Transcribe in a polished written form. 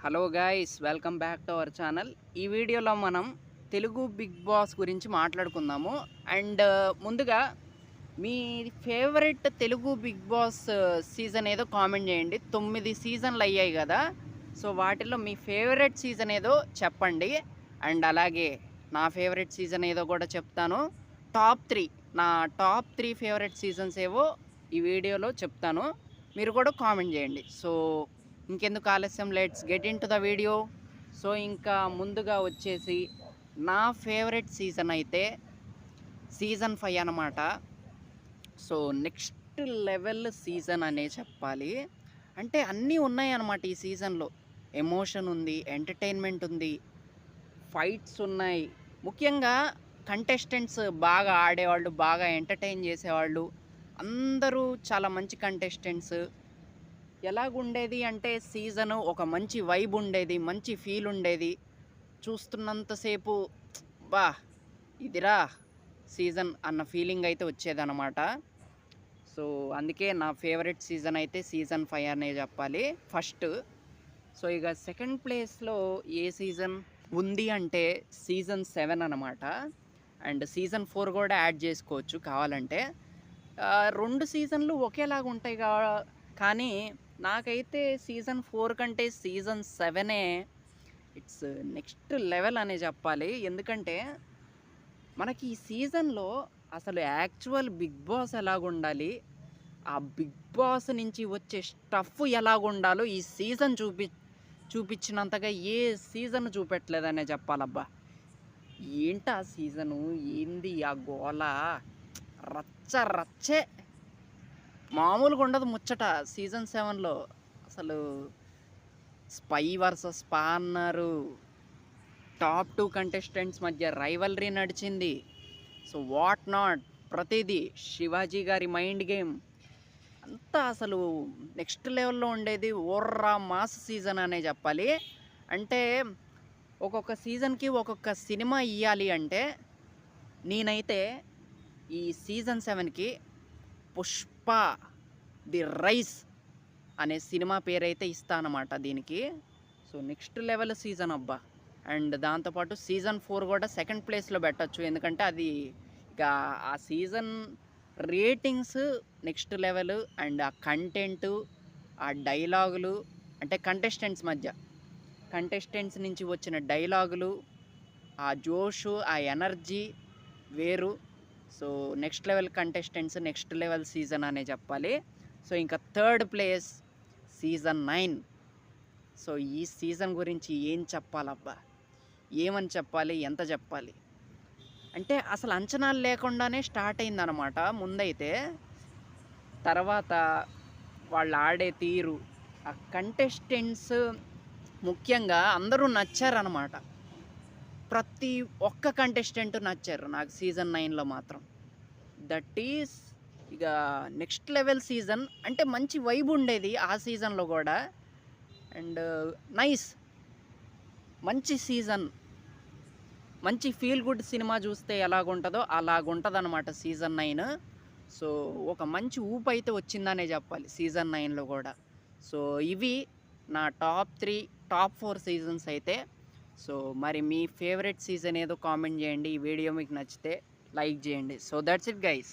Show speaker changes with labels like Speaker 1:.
Speaker 1: Hello guys, welcome back to our channel. ఈ వీడియోలో మనం తెలుగు బిగ్ బాస్ గురించి మాట్లాడుకుందాము. అండ్ ముందుగా మీ favourite Telugu Bigg Boss season ఏదో కామెంట్ చేయండి. 9 సీజన్లు అయ్యాయి కదా, సో వాటిలో మీ ఫేవరెట్ సీజన్ ఏదో చెప్పండి. అండ్ అలాగే నా ఫేవరెట్ సీజన్ ఏదో కూడా చెప్తాను. టాప్ 3 నా టాప్ 3 ఫేవరెట్ సీజన్స్ ఏవో ఈ వీడియోలో చెప్తాను, మీరు కూడా కామెంట్ చేయండి. సో ఇంకెందుకు ఆలస్యం, let's get in to the video. So ఇంకా ముందుగా వచ్చేసి నా ఫేవరెట్ సీజన్ అయితే సీజన్ 5 అన్నమాట. సో నెక్స్ట్ లెవెల్ సీజన్ అనే చెప్పాలి. అంటే అన్నీ ఉన్నాయి అన్నమాట ఈ సీజన్లో. ఎమోషన్ ఉంది, ఎంటర్టైన్మెంట్ ఉంది, ఫైట్స్ ఉన్నాయి. ముఖ్యంగా కంటెస్టెంట్స్ బాగా ఆడేవాళ్ళు, బాగా ఎంటర్టైన్ చేసేవాళ్ళు, అందరూ చాలా మంచి కంటెస్టెంట్స్. ఎలాగుండేది అంటే సీజను ఒక మంచి వైబ్ ఉండేది, మంచి ఫీల్ ఉండేది. చూస్తున్నంతసేపు బా ఇదిరా సీజన్ అన్న ఫీలింగ్ అయితే వచ్చేదన్నమాట. సో అందుకే నా ఫేవరెట్ సీజన్ అయితే సీజన్ 5 అనే చెప్పాలి ఫస్ట్. సో ఇక సెకండ్ ప్లేస్లో ఏ సీజన్ ఉంది అంటే సీజన్ 7 అనమాట. అండ్ సీజన్ 4 కూడా యాడ్ చేసుకోవచ్చు కావాలంటే. 2 సీజన్లు ఒకేలాగా ఉంటాయి కానీ నాకైతే సీజన్ 4 కంటే సీజన్ 7 ఇట్స్ నెక్స్ట్ లెవెల్ అనే చెప్పాలి. ఎందుకంటే మనకి ఈ సీజన్లో అసలు యాక్చువల్ బిగ్ బాస్ ఎలాగుండాలి, ఆ బిగ్ బాస్ నుంచి వచ్చే స్టఫ్ ఎలాగుండాలో ఈ సీజన్ చూపించినంతగా ఏ సీజన్ చూపెట్టలేదనే చెప్పాలబ్బా. ఏంటి ఆ సీజను, ఏంది ఆ గోల, రచ్చ రచ్చే, మామూలుగా ఉండదు ముచ్చట. సీజన్ 7లో అసలు స్పై వర్సెస్ స్పా అన్నారు, టాప్ 2 కంటెస్టెంట్స్ మధ్య రైవలరీ నడిచింది. సో వాట్ నాట్, ప్రతిదీ శివాజీ గారి మైండ్ గేమ్ అంతా అసలు నెక్స్ట్ లెవెల్లో ఉండేది. ఓర్రా మాస్ సీజన్ అనే చెప్పాలి. అంటే ఒక్కొక్క సీజన్కి ఒక్కొక్క సినిమా ఇవ్వాలి అంటే నేనైతే ఈ సీజన్ 7కి పుష్ప ది రైస్ అనే సినిమా పేరైతే ఇస్తానమాట దీనికి. సో నెక్స్ట్ లెవెల్ సీజన్ అబ్బా. అండ్ దాంతోపాటు సీజన్ 4 కూడా సెకండ్ ప్లేస్లో పెట్టచ్చు, ఎందుకంటే అది ఇక ఆ season ratings next level. And ఆ కంటెంటు, ఆ డైలాగులు, అంటే కంటెస్టెంట్స్ నుంచి వచ్చిన డైలాగులు, ఆ జోషు, ఆ ఎనర్జీ వేరు. So next level contestants, next level season అనే చెప్పాలి. సో ఇంకా థర్డ్ ప్లేస్ సీజన్ 9. సో ఈ సీజన్ గురించి ఏం చెప్పాలబ్బా, ఏమని చెప్పాలి, ఎంత చెప్పాలి అంటే అసలు అంచనాలు లేకుండానే స్టార్ట్ అయిందనమాట ముందైతే. తర్వాత వాళ్ళు ఆడే తీరు, ఆ కంటెస్టెంట్స్ ముఖ్యంగా అందరూ నచ్చారనమాట. ప్రతి ఒక్క కంటెస్టెంట్ నచ్చారు నాకు సీజన్ 9లో మాత్రం. దట్ ఈస్ ఇక నెక్స్ట్ లెవెల్ సీజన్. అంటే మంచి వైబ్ ఉండేది ఆ సీజన్లో కూడా. అండ్ నైస్, మంచి సీజన్, మంచి ఫీల్ గుడ్ సినిమా చూస్తే ఎలాగుంటుందో అలాగుంటుంది అనమాట సీజన్ 9. సో ఒక మంచి ఊపు అయితే వచ్చిందనే చెప్పాలి సీజన్ 9లో కూడా. సో ఇవి నా టాప్ 3, టాప్ 4 సీజన్స్ అయితే. సో మరి మీ ఫేవరెట్ సీజన్ ఏదో కామెంట్ చేయండి. ఈ వీడియో మీకు నచ్చితే లైక్ చేయండి. So that's it guys.